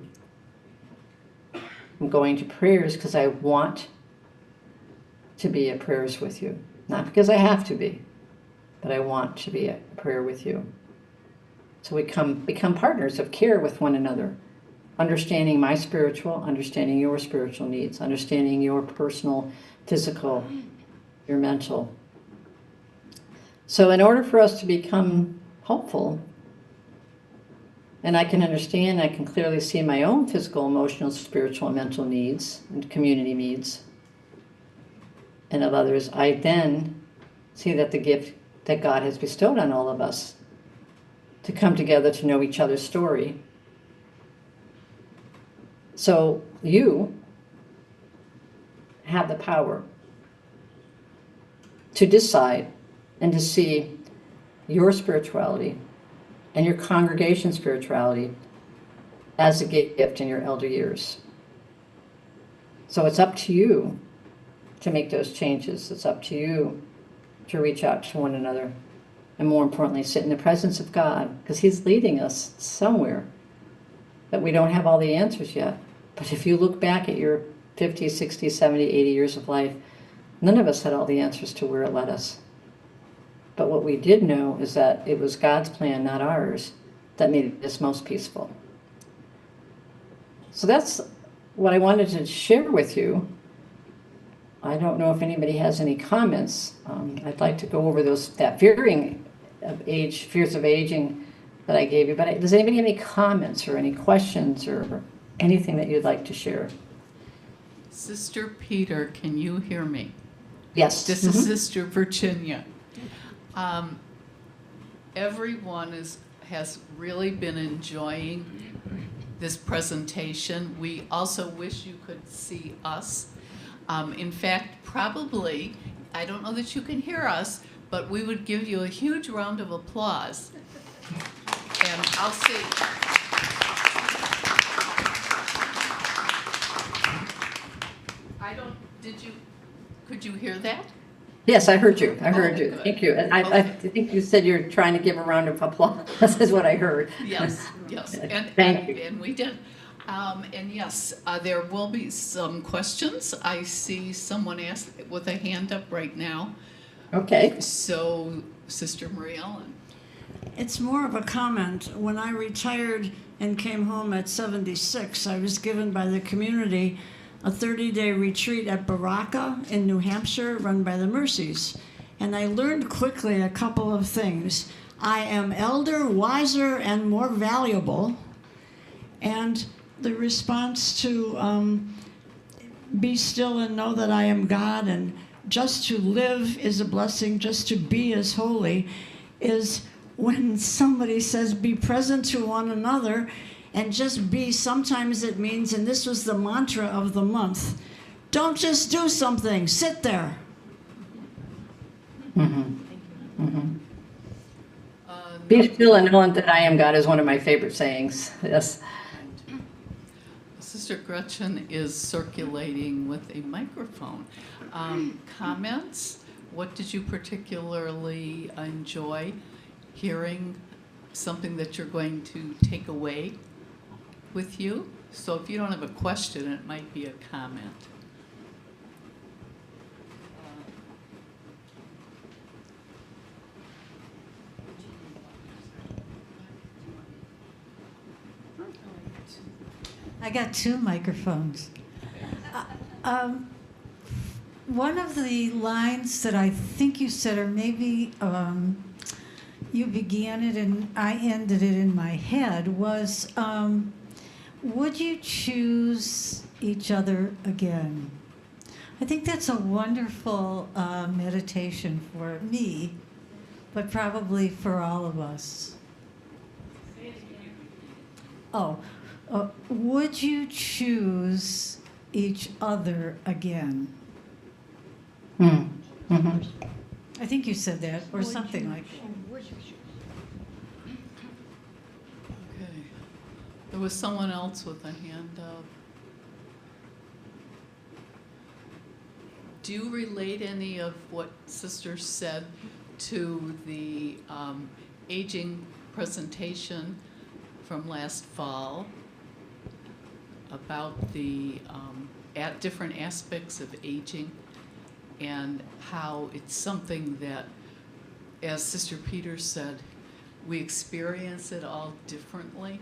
I'm going to prayers because I want to be at prayers with you. Not because I have to be, but I want to be at prayer with you. So we become partners of care with one another, understanding my spiritual, understanding your spiritual needs, understanding your personal, physical, your mental. So in order for us to become hopeful, and I can understand, I can clearly see my own physical, emotional, spiritual, and mental needs and community needs and of others, I then see that the gift that God has bestowed on all of us to come together to know each other's story. So you have the power to decide and to see your spirituality and your congregation spirituality as a gift in your elder years. So it's up to you to make those changes. It's up to you to reach out to one another, and more importantly, sit in the presence of God, because He's leading us somewhere that we don't have all the answers yet. But if you look back at your 50, 60, 70, 80 years of life, none of us had all the answers to where it led us. But what we did know is that it was God's plan, not ours, that made us most peaceful. So that's what I wanted to share with you. I don't know if anybody has any comments. I'd like to go over that fearing of age, fears of aging that I gave you. But does anybody have any comments or any questions or anything that you'd like to share? Sister Peter, can you hear me? Yes. This is Sister Virginia. Everyone has really been enjoying this presentation. We also wish you could see us. In fact, probably, I don't know that you can hear us, but we would give you a huge round of applause. And I'll see. Could you hear that? Yes, I heard you. I heard you. Good. Thank you. And I think you said you're trying to give a round of applause. That's what I heard. Yes. Thank you. And we did. And yes, there will be some questions. I see someone with a hand up right now. Okay. So, Sister Marie Ellen. It's more of a comment. When I retired and came home at 76, I was given by the community a 30-day retreat at Baraka in New Hampshire, run by the Mercies. And I learned quickly a couple of things. I am elder, wiser, and more valuable. And the response to be still and know that I am God, and just to live is a blessing, just to be is holy, is when somebody says be present to one another and just be. Sometimes it means, and this was the mantra of the month, don't just do something, sit there. Mm-hmm. Mm-hmm. Be still and know that I am God is one of my favorite sayings. Yes. Sister Gretchen is circulating with a microphone. Comments? What did you particularly enjoy hearing? Something that you're going to take away with you? So if you don't have a question, it might be a comment. I got two microphones. One of the lines that I think you said, or maybe you began it and I ended it in my head, was, would you choose each other again? I think that's a wonderful meditation for me, but probably for all of us. Oh. Would you choose each other again? Mm-hmm. I think you said that, or something like that. Okay. There was someone else with a hand up. Do you relate any of what Sister said to the aging presentation from last fall about the different aspects of aging, and how it's something that, as Sister Peter said, We experience it all differently.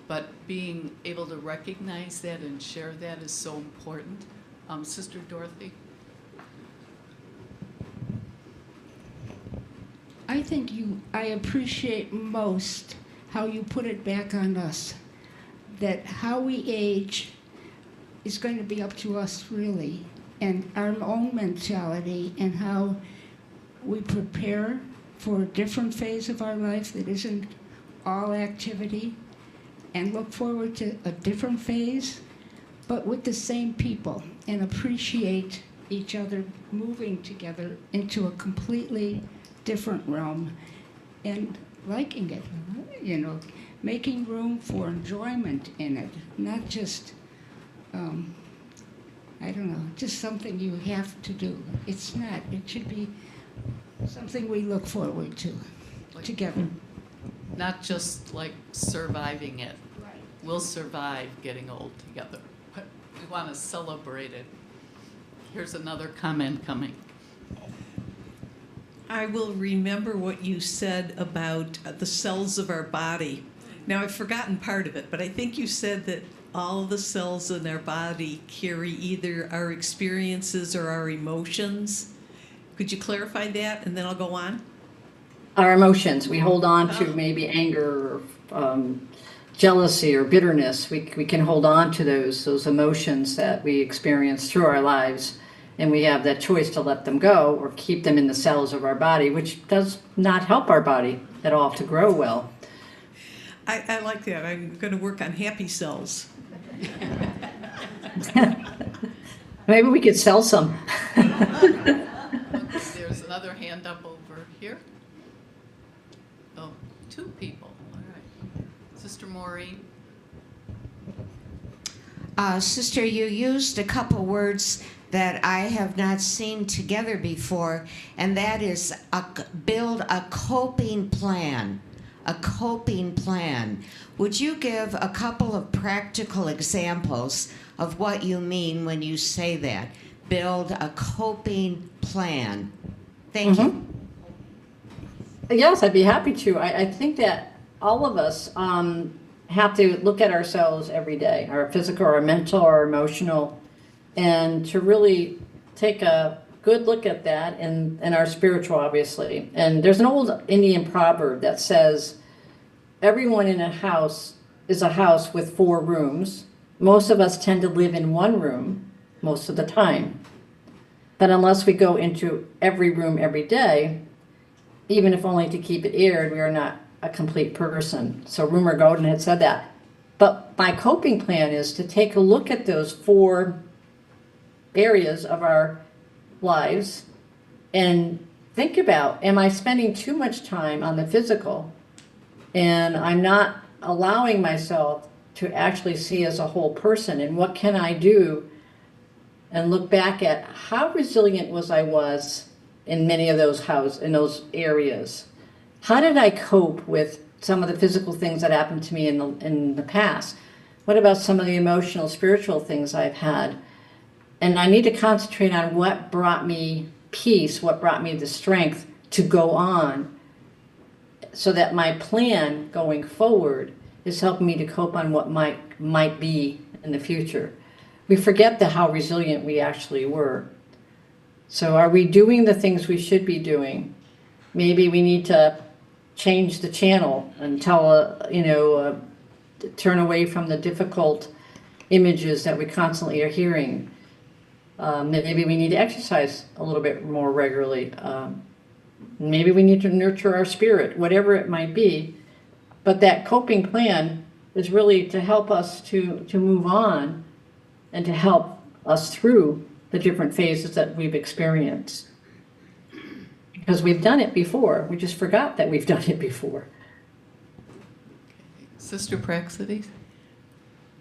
But being able to recognize that and share that is so important. Sister Dorothy? I appreciate most how you put it back on us, that how we age is going to be up to us really, and our own mentality and how we prepare for a different phase of our life that isn't all activity, and look forward to a different phase, but with the same people, and appreciate each other moving together into a completely different realm and liking it, you know, making room for enjoyment in it, not just, I don't know, just something you have to do. It's not. It should be something we look forward to together. Not just like surviving it. Right. We'll survive getting old together, but we want to celebrate it. Here's another comment coming. I will remember what you said about the cells of our body. Now, I've forgotten part of it, but I think you said that all the cells in our body carry either our experiences or our emotions. Could you clarify that, and then I'll go on? Our emotions, we hold on to maybe anger or jealousy or bitterness. We can hold on to those emotions that we experience through our lives, and we have that choice to let them go or keep them in the cells of our body, which does not help our body at all to grow well. I like that. I'm going to work on happy cells. Maybe we could sell some. There's another hand up over here. Oh, two people. All right. Sister Maureen. Sister, you used a couple words that I have not seen together before, and that is build a coping plan. A coping plan. Would you give a couple of practical examples of what you mean when you say that? Build a coping plan. Thank you. Yes, I'd be happy to. I think that all of us have to look at ourselves every day, our physical, our mental, our emotional, and to really take a good look at that and our spiritual, obviously. And there's an old Indian proverb that says, everyone in a house is a house with 4 rooms. Most of us tend to live in one room most of the time. But unless we go into every room every day, even if only to keep it aired, we are not a complete person. So Rumer Golden had said that. But my coping plan is to take a look at those 4 areas of our lives and think about, am I spending too much time on the physical and I'm not allowing myself to actually see as a whole person, and what can I do and look back at how resilient I was in many of in those areas. How did I cope with some of the physical things that happened to me in the past? What about some of the emotional, spiritual things I've had? And I need to concentrate on what brought me peace, what brought me the strength to go on, so that my plan going forward is helping me to cope on what might be in the future. We forget how resilient we actually were. So are we doing the things we should be doing? Maybe we need to change the channel and turn away from the difficult images that we constantly are hearing. Maybe we need to exercise a little bit more regularly. Maybe we need to nurture our spirit, whatever it might be. But that coping plan is really to help us to move on and to help us through the different phases that we've experienced. Because we've done it before. We just forgot that we've done it before. Sister Praxedes?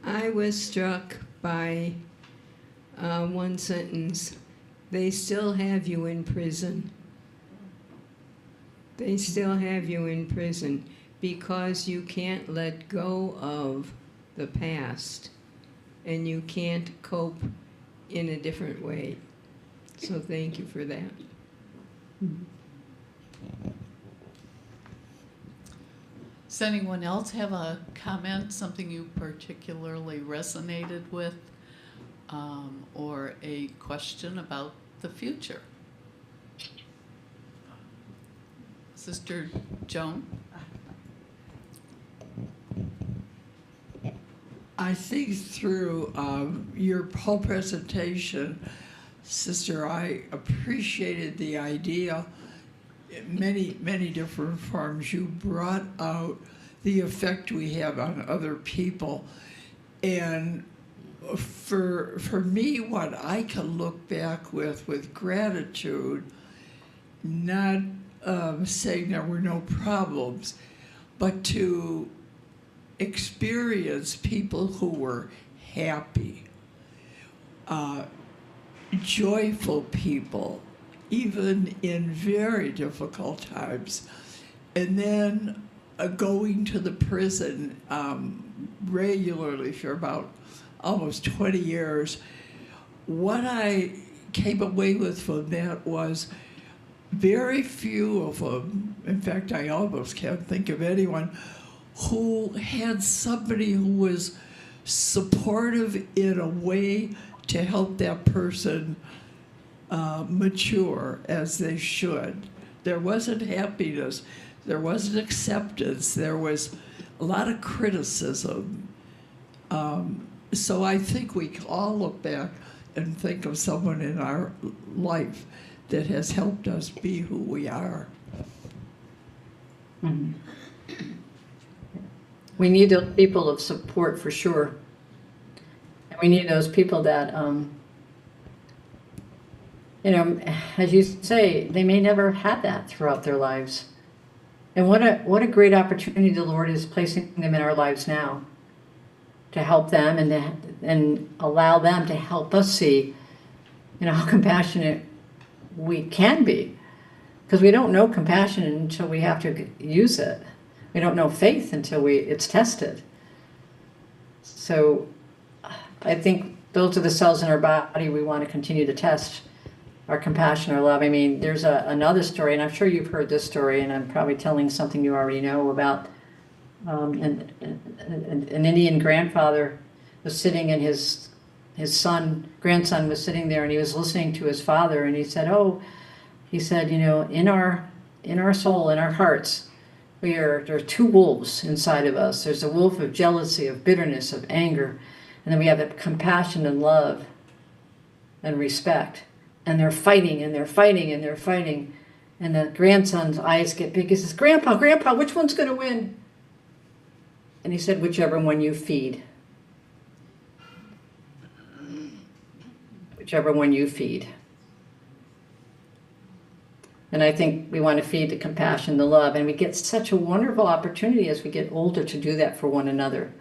I was struck by one sentence. They still have you in prison. They still have you in prison because you can't let go of the past and you can't cope in a different way. So thank you for that. Does anyone else have a comment, something you particularly resonated with, or a question about the future? Sister Joan? I think through your whole presentation, Sister, I appreciated the idea in many different forms. You brought out the effect we have on other people. And for me, what I can look back with gratitude, not saying there were no problems, but to experience people who were happy, joyful people, even in very difficult times. And then going to the prison regularly for about almost 20 years, what I came away with from that was very few of them, in fact, I almost can't think of anyone, who had somebody who was supportive in a way to help that person mature as they should. There wasn't happiness, there wasn't acceptance, there was a lot of criticism. So I think we can all look back and think of someone in our life that has helped us be who we are. Mm-hmm. We need those people of support for sure. And we need those people that, as you say, they may never have that throughout their lives. And what a great opportunity the Lord is placing them in our lives now to help them and allow them to help us see, how compassionate we can be. Because we don't know compassion until we have to use it. We don't know faith until it's tested. So I think those are the cells in our body we want to continue to test. Our compassion, our love. I mean, there's another story, and I'm sure you've heard this story, and I'm probably telling something you already know about. An Indian grandfather was sitting, and his grandson was sitting there, and he was listening to his father, and he said, in our soul, in our hearts, there are two wolves inside of us. There's a wolf of jealousy, of bitterness, of anger, and then we have compassion and love and respect. And they're fighting, and they're fighting, and they're fighting. And the grandson's eyes get big. He says, Grandpa, which one's going to win? And he said, whichever one you feed. Whichever one you feed. And I think we want to feed the compassion, the love. And we get such a wonderful opportunity as we get older to do that for one another.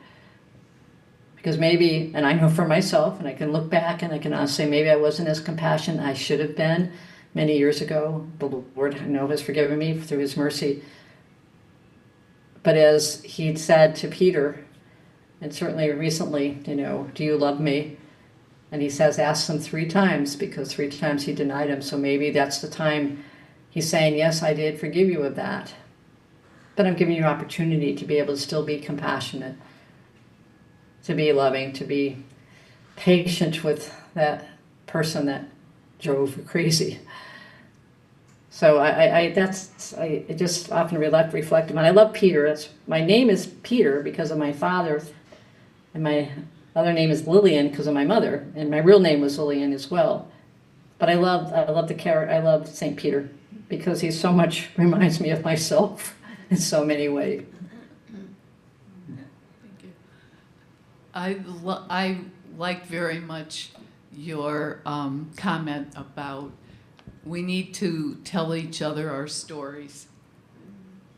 Because maybe, and I know for myself, and I can look back and I can honestly say maybe I wasn't as compassionate as I should have been many years ago. The Lord, I know, has forgiven me through his mercy. But as he said to Peter, and certainly recently, do you love me? And he says, ask him 3 times, because 3 times he denied him. So maybe that's the time he's saying, yes, I did forgive you of that. But I'm giving you an opportunity to be able to still be compassionate, to be loving, to be patient with that person that drove you crazy. So I just often reflect on. I love Peter. My name is Peter because of my father, and my other name is Lillian because of my mother, and my real name was Lillian as well. But I love the character. I love St. Peter because he so much reminds me of myself in so many ways. I liked very much your comment about we need to tell each other our stories.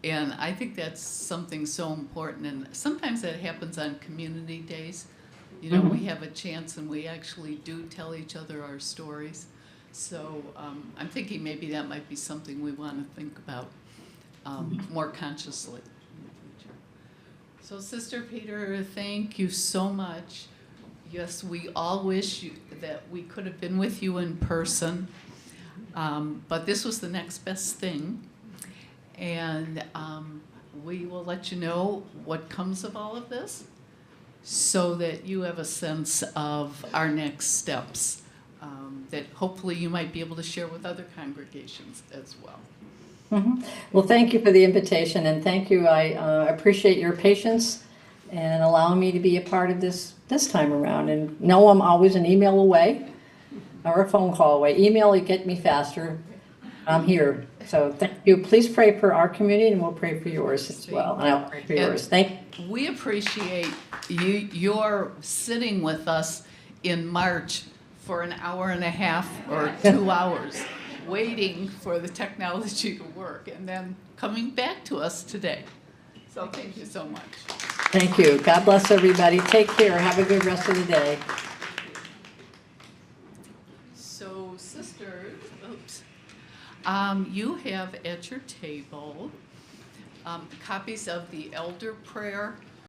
And I think that's something so important. And sometimes that happens on community days. We have a chance and we actually do tell each other our stories. So I'm thinking maybe that might be something we want to think about more consciously. So, Sister Peter, thank you so much. Yes, we all wish that we could have been with you in person, but this was the next best thing. And we will let you know what comes of all of this so that you have a sense of our next steps that hopefully you might be able to share with other congregations as well. Well, thank you for the invitation, and thank you. I appreciate your patience and allowing me to be a part of this time around. And know I'm always an email away or a phone call away. Email, you get me faster. I'm here. So thank you. Please pray for our community, and we'll pray for yours as well. And I'll pray for yours. Thank you. We appreciate your sitting with us in March for an hour and a half or 2 hours, waiting for the technology to work, and then coming back to us today. So thank you so much. Thank you. God bless everybody. Take care. Have a good rest of the day. So, sisters, oops. You have at your table copies of the elder prayer